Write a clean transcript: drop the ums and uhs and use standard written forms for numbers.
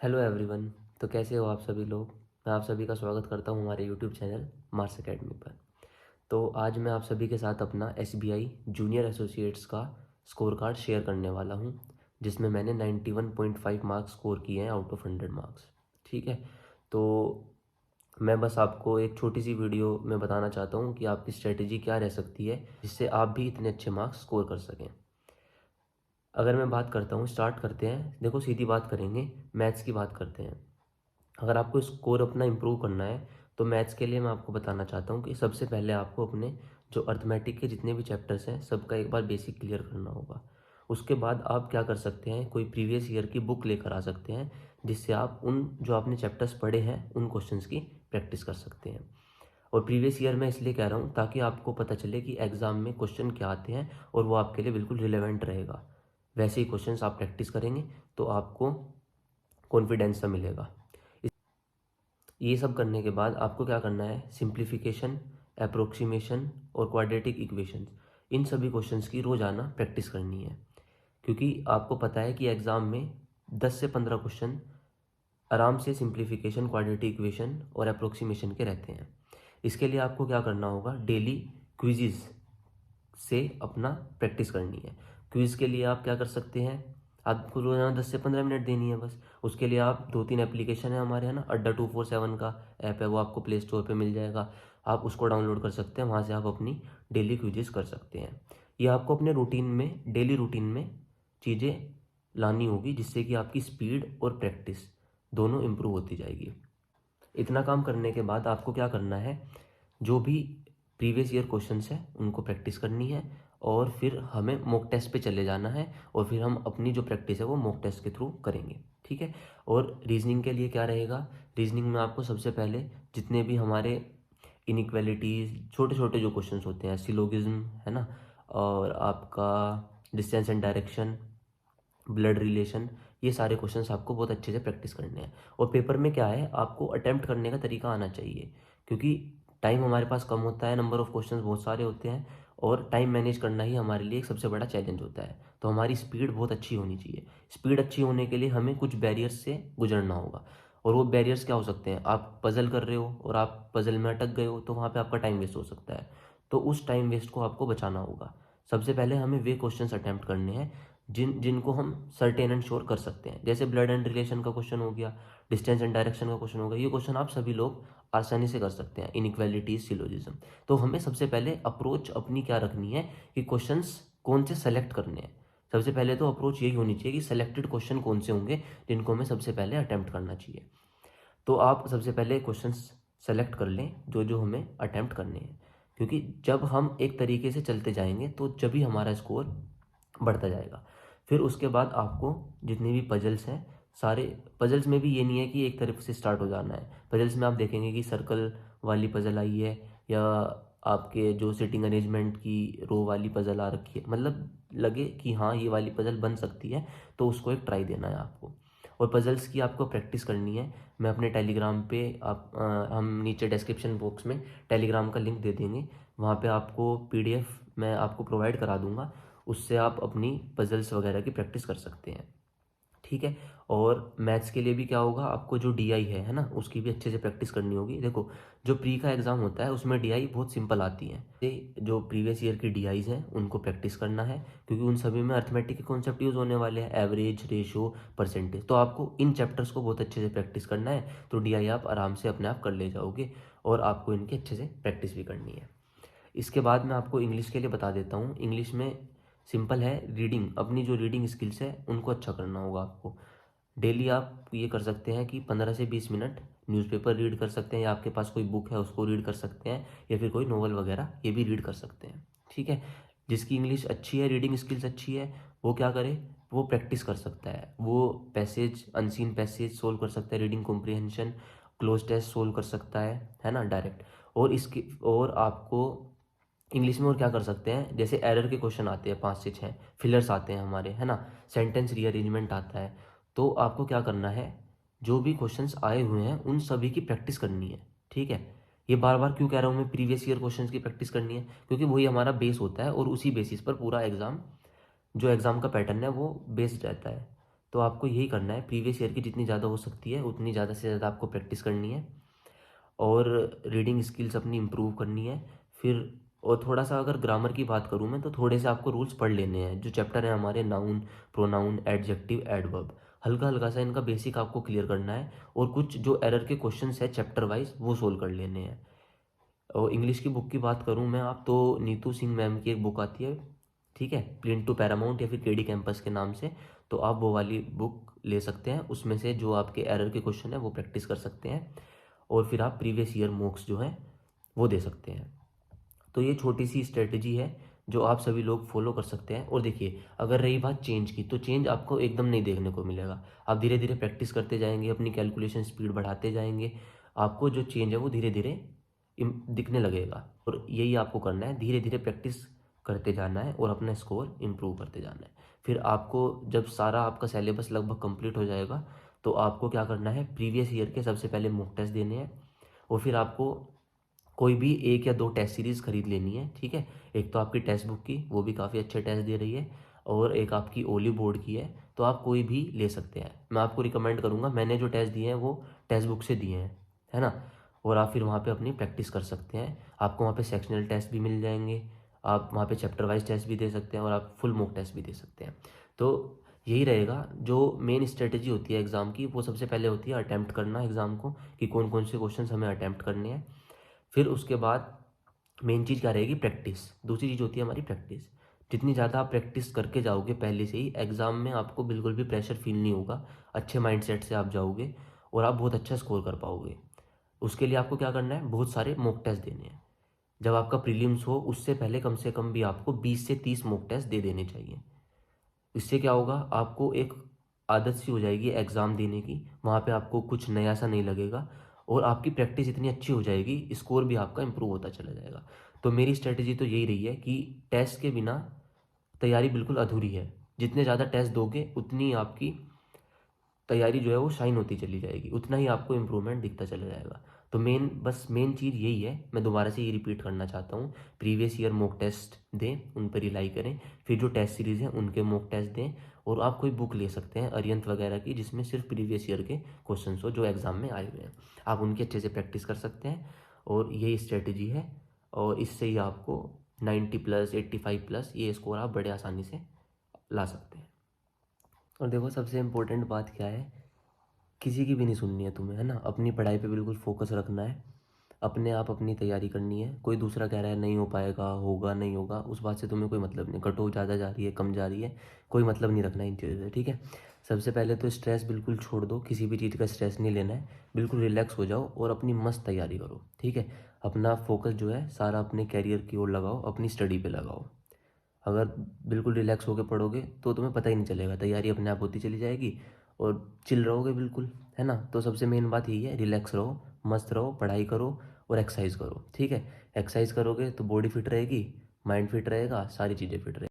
Hello everyone. तो कैसे हो आप सभी लोग। मैं आप सभी का स्वागत करता हूं हमारे यूट्यूब चैनल मार्स एकेडमी पर। तो आज मैं आप सभी के साथ अपना एसबीआई जूनियर एसोसिएट्स का स्कोर कार्ड शेयर करने वाला हूं, जिसमें मैंने 91.5 मार्क्स स्कोर किए हैं आउट ऑफ 100 मार्क्स। ठीक है। तो मैं बस आपको एक छोटी सी वीडियो में बताना चाहता हूँ कि आपकी स्ट्रेटेजी क्या रह सकती है जिससे आप भी इतने अच्छे मार्क्स स्कोर कर सकें। अगर मैं बात करता हूँ, स्टार्ट करते हैं। देखो, सीधी बात करेंगे, मैथ्स की बात करते हैं। अगर आपको स्कोर अपना इम्प्रूव करना है तो मैथ्स के लिए मैं आपको बताना चाहता हूँ कि सबसे पहले आपको अपने जो अर्थमेटिक के जितने भी चैप्टर्स हैं सबका एक बार बेसिक क्लियर करना होगा। उसके बाद आप क्या कर सकते हैं, कोई प्रीवियस ईयर की बुक लेकर आ सकते हैं, जिससे आप उन जो आपने चैप्टर्स पढ़े हैं उन क्वेश्चंस की प्रैक्टिस कर सकते हैं। और प्रीवियस ईयर मैं इसलिए कह रहा हूँ ताकि आपको पता चले कि एग्ज़ाम में क्वेश्चन क्या आते हैं और वो आपके लिए बिल्कुल रिलेवेंट रहेगा। वैसे ही क्वेश्चंस आप प्रैक्टिस करेंगे तो आपको कॉन्फिडेंस सा मिलेगा। ये सब करने के बाद आपको क्या करना है, सिंप्लीफिकेशन, अप्रोक्सीमेशन और क्वाड्रेटिक इक्वेशंस, इन सभी क्वेश्चंस की रोज़ाना प्रैक्टिस करनी है। क्योंकि आपको पता है कि एग्ज़ाम में 10 से 15 क्वेश्चन आराम से सिंप्लीफिकेशन, क्वाड्रेटिक इक्वेशन और अप्रोक्सीमेशन के रहते हैं। इसके लिए आपको क्या करना होगा, डेली क्विज़ से अपना प्रैक्टिस करनी है। क्विज़ के लिए आप क्या कर सकते हैं, आपको रोज़ाना 10 से 15 मिनट देनी है बस। उसके लिए आप 2-3 एप्लीकेशन है हमारे, है ना, अड्डा 247 का ऐप है, वो आपको प्ले स्टोर पे मिल जाएगा। आप उसको डाउनलोड कर सकते हैं, वहाँ से आप अपनी डेली क्विज़ेस कर सकते हैं। ये आपको अपने रूटीन में, डेली रूटीन में चीज़ें लानी होगी, जिससे कि आपकी स्पीड और प्रैक्टिस दोनों इम्प्रूव होती जाएगी। इतना काम करने के बाद आपको क्या करना है, जो भी प्रीवियस ईयर क्वेश्चंस हैं उनको प्रैक्टिस करनी है, और फिर हमें मॉक टेस्ट पे चले जाना है, और फिर हम अपनी जो प्रैक्टिस है वो मॉक टेस्ट के थ्रू करेंगे। ठीक है। और रीजनिंग के लिए क्या रहेगा, रीजनिंग में आपको सबसे पहले जितने भी हमारे इनइक्वालिटीज़, छोटे छोटे जो क्वेश्चंस होते हैं, सिलोगिज्म, है ना, और आपका distance and direction, blood relation, ये सारे क्वेश्चंस आपको बहुत अच्छे से प्रैक्टिस करने हैं। और पेपर में क्या है, आपको अटेम्प्ट करने का तरीका आना चाहिए, क्योंकि टाइम हमारे पास कम होता है, नंबर ऑफ क्वेश्चंस बहुत सारे होते हैं, और टाइम मैनेज करना ही हमारे लिए एक सबसे बड़ा चैलेंज होता है। तो हमारी स्पीड बहुत अच्छी होनी चाहिए। स्पीड अच्छी होने के लिए हमें कुछ बैरियर्स से गुजरना होगा। और वो बैरियर्स क्या हो सकते हैं, आप पजल कर रहे हो और आप पजल में अटक गए हो तो वहाँ पे आपका टाइम वेस्ट हो सकता है। तो उस टाइम वेस्ट को आपको बचाना होगा। सबसे पहले हमें वे क्वेश्चंस अटेम्प्ट करने हैं जिनको हम सर्टेन एंड श्योर कर सकते हैं। जैसे ब्लड एंड रिलेशन का क्वेश्चन हो गया, डिस्टेंस एंड डायरेक्शन का क्वेश्चन हो गया। ये क्वेश्चन आप सभी लोग आसानी से कर सकते हैं। Inequalities, syllogism. तो हमें सबसे पहले अप्रोच अपनी क्या रखनी है कि क्वेश्चंस कौन से सेलेक्ट करने हैं। सबसे पहले तो अप्रोच यही होनी चाहिए कि सेलेक्टेड क्वेश्चन कौन से होंगे जिनको हमें सबसे पहले अटेम्प्ट करना चाहिए। तो आप सबसे पहले क्वेश्चंस सेलेक्ट कर लें जो जो हमें अटेम्प्ट करने हैं, क्योंकि जब हम एक तरीके से चलते जाएंगे तो जब भी हमारा स्कोर बढ़ता जाएगा। फिर उसके बाद आपको जितनी भी पजल्स हैं, सारे पजल्स में भी ये नहीं है कि एक तरफ से स्टार्ट हो जाना है। पजल्स में आप देखेंगे कि सर्कल वाली पजल आई है, या आपके जो सिटिंग अरेंजमेंट की रो वाली पजल आ रखी है, मतलब लगे कि हाँ ये वाली पजल बन सकती है, तो उसको एक ट्राई देना है आपको। और पजल्स की आपको प्रैक्टिस करनी है। मैं अपने टेलीग्राम पे हम नीचे डिस्क्रिप्शन बॉक्स में टेलीग्राम का लिंक दे देंगे, वहाँ पे आपको पीडीएफ मैं आपको प्रोवाइड करा दूंगा। उससे आप अपनी पजल्स वगैरह की प्रैक्टिस कर सकते हैं। ठीक है। और मैथ्स के लिए भी क्या होगा, आपको जो डीआई है ना, उसकी भी अच्छे से प्रैक्टिस करनी होगी। देखो, जो प्री का एग्जाम होता है उसमें डीआई बहुत सिंपल आती है। जो प्रीवियस ईयर की डीआईज हैं उनको प्रैक्टिस करना है, क्योंकि उन सभी में अर्थमेटिक के कॉन्सेप्ट यूज होने वाले हैं, एवरेज, रेशो, परसेंटेज। तो आपको इन चैप्टर्स को बहुत अच्छे से प्रैक्टिस करना है, तो डीआई आप आराम से अपने आप कर ले जाओगे, और आपको इनकी अच्छे से प्रैक्टिस भी करनी है। इसके बाद मैं आपको इंग्लिश के लिए बता देता हूँ। इंग्लिश में सिंपल है, रीडिंग, अपनी जो रीडिंग स्किल्स है उनको अच्छा करना होगा आपको। डेली आप ये कर सकते हैं कि 15 से 20 मिनट न्यूज़पेपर रीड कर सकते हैं, या आपके पास कोई बुक है उसको रीड कर सकते हैं, या फिर कोई नोवेल वगैरह ये भी रीड कर सकते हैं। ठीक है। जिसकी इंग्लिश अच्छी है, रीडिंग स्किल्स अच्छी है, वो क्या करे, वो प्रैक्टिस कर सकता है। वो पैसेज, अनसीन पैसेज सोल्व कर सकता है, reading comprehension, cloze test solve कर सकता है ना, डायरेक्ट। और इसके और आपको इंग्लिश में और क्या कर सकते हैं, जैसे एरर के क्वेश्चन आते हैं 5 से 6, फिलर्स आते हैं हमारे, है ना, सेंटेंस रीअरेंजमेंट आता है। तो आपको क्या करना है, जो भी क्वेश्चंस आए हुए हैं उन सभी की प्रैक्टिस करनी है। ठीक है। ये बार बार क्यों कह रहा हूँ मैं, प्रीवियस ईयर क्वेश्चंस की प्रैक्टिस करनी है, क्योंकि वही हमारा बेस होता है, और उसी बेसिस पर पूरा एग्जाम, जो एग्जाम का पैटर्न है वो बेस्ड रहता है। तो आपको यही करना है, प्रीवियस ईयर की जितनी ज़्यादा हो सकती है उतनी ज़्यादा से ज़्यादा आपको प्रैक्टिस करनी है और रीडिंग स्किल्स अपनी इम्प्रूव करनी है। फिर और थोड़ा सा अगर ग्रामर की बात करूँ मैं, तो थोड़े से आपको रूल्स पढ़ लेने हैं। जो चैप्टर है हमारे, नाउन, प्रोनाउन, एडजेक्टिव, एडवर्ब, हल्का हल्का सा इनका बेसिक आपको क्लियर करना है। और कुछ जो एरर के क्वेश्चंस है चैप्टर वाइज वो सोल्व कर लेने हैं। और इंग्लिश की बुक की बात करूँ मैं, आप तो नीतू सिंह मैम की एक बुक आती है, ठीक है, प्रिंट टू पैरामाउंट या फिर केडी कैंपस के नाम से, तो आप वो वाली बुक ले सकते हैं। उसमें से जो आपके एरर के क्वेश्चन है वो प्रैक्टिस कर सकते हैं और फिर आप प्रीवियस ईयर मॉक्स जो हैं वो दे सकते हैं। तो ये छोटी सी स्ट्रेटजी है जो आप सभी लोग फॉलो कर सकते हैं। और देखिए, अगर रही बात चेंज की, तो चेंज आपको एकदम नहीं देखने को मिलेगा। आप धीरे धीरे प्रैक्टिस करते जाएंगे, अपनी कैलकुलेशन स्पीड बढ़ाते जाएंगे, आपको जो चेंज है वो धीरे धीरे दिखने लगेगा। और यही आपको करना है, धीरे धीरे प्रैक्टिस करते जाना है और अपना स्कोर इम्प्रूव करते जाना है। फिर आपको जब सारा आपका सिलेबस लगभग कंप्लीट हो जाएगा, तो आपको क्या करना है, प्रीवियस ईयर के सबसे पहले मॉक टेस्ट देने हैं। और फिर आपको कोई भी 1 या 2 टेस्ट सीरीज़ खरीद लेनी है, ठीक है। एक तो आपकी टेक्स्ट बुक की, वो भी काफ़ी अच्छे टेस्ट दे रही है, और एक आपकी ओली बोर्ड की है। तो आप कोई भी ले सकते हैं, मैं आपको रिकमेंड करूँगा। मैंने जो टेस्ट दिए हैं वो टेक्स्ट बुक से दिए हैं, है ना। और आप फिर वहाँ पे अपनी प्रैक्टिस कर सकते हैं। आपको वहाँ पे सेक्शनल टेस्ट भी मिल जाएंगे, आप वहाँ पे चैप्टर वाइज टेस्ट भी दे सकते हैं और आप फुल मॉक टेस्ट भी दे सकते हैं। तो यही रहेगा। जो मेन स्ट्रेटजी होती है एग्ज़ाम की, वो सबसे पहले होती है अटैम्प्ट करना एग्ज़ाम को, कि कौन कौन से क्वेश्चन हमें अटैम्प्ट करने हैं। फिर उसके बाद मेन चीज़ क्या रहेगी, प्रैक्टिस। दूसरी चीज़ होती है हमारी प्रैक्टिस। जितनी ज़्यादा आप प्रैक्टिस करके जाओगे पहले से ही, एग्ज़ाम में आपको बिल्कुल भी प्रेशर फील नहीं होगा, अच्छे माइंडसेट से आप जाओगे और आप बहुत अच्छा स्कोर कर पाओगे। उसके लिए आपको क्या करना है, बहुत सारे मॉक टेस्ट देने हैं। जब आपका प्रीलिम्स हो उससे पहले कम से कम भी आपको 20 से 30 मॉक टेस्ट दे देने चाहिए। इससे क्या होगा, आपको एक आदत सी हो जाएगी एग्ज़ाम देने की, वहाँ पे आपको कुछ नया सा नहीं लगेगा और आपकी प्रैक्टिस इतनी अच्छी हो जाएगी, स्कोर भी आपका इम्प्रूव होता चला जाएगा। तो मेरी स्ट्रेटजी तो यही रही है कि टेस्ट के बिना तैयारी बिल्कुल अधूरी है। जितने ज़्यादा टेस्ट दोगे उतनी आपकी तैयारी जो है वो शाइन होती चली जाएगी, उतना ही आपको इम्प्रूवमेंट दिखता चला जाएगा। तो मेन चीज़ यही है, मैं दोबारा से ये रिपीट करना चाहता हूँ। प्रीवियस ईयर मॉक टेस्ट दें, उन पर रिलाई करें। फिर जो टेस्ट सीरीज़ हैं उनके मॉक टेस्ट दें। और आप कोई बुक ले सकते हैं अरिहंत वगैरह की, जिसमें सिर्फ प्रीवियस ईयर के क्वेश्चन हो जो एग्ज़ाम में आए हुए हैं, आप उनकी अच्छे से प्रैक्टिस कर सकते हैं। और यही स्ट्रेटजी है, और इससे ही आपको 90+, 85+ ये स्कोर आप बड़े आसानी से ला सकते हैं। और देखो, सबसे इम्पोर्टेंट बात क्या है, किसी की भी नहीं सुननी है तुम्हें, है ना। अपनी पढ़ाई पे बिल्कुल फोकस रखना है, अपने आप अपनी तैयारी करनी है। कोई दूसरा कह रहा है नहीं हो पाएगा, होगा नहीं होगा, उस बात से तुम्हें कोई मतलब नहीं। कटो ज़्यादा जा रही है, कम जा रही है, कोई मतलब नहीं रखना इन चीज़ों से, ठीक है। सबसे पहले तो स्ट्रेस बिल्कुल छोड़ दो, किसी भी चीज़ का स्ट्रेस नहीं लेना है। बिल्कुल रिलैक्स हो जाओ और अपनी मस्त तैयारी करो, ठीक है। अपना फोकस जो है सारा अपने कैरियर की ओर लगाओ, अपनी स्टडी पे लगाओ। अगर बिल्कुल रिलैक्स होकर पढ़ोगे तो तुम्हें पता ही नहीं चलेगा, तैयारी अपने आप होती चली जाएगी और चिल रहोगे बिल्कुल, है ना। तो सबसे मेन बात यही है, रिलैक्स रहो, मस्त रहो, पढ़ाई करो और एक्सरसाइज करो, ठीक है। एक्सरसाइज करोगे तो बॉडी फिट रहेगी, माइंड फिट रहेगा, सारी चीज़ें फिट रहेगी।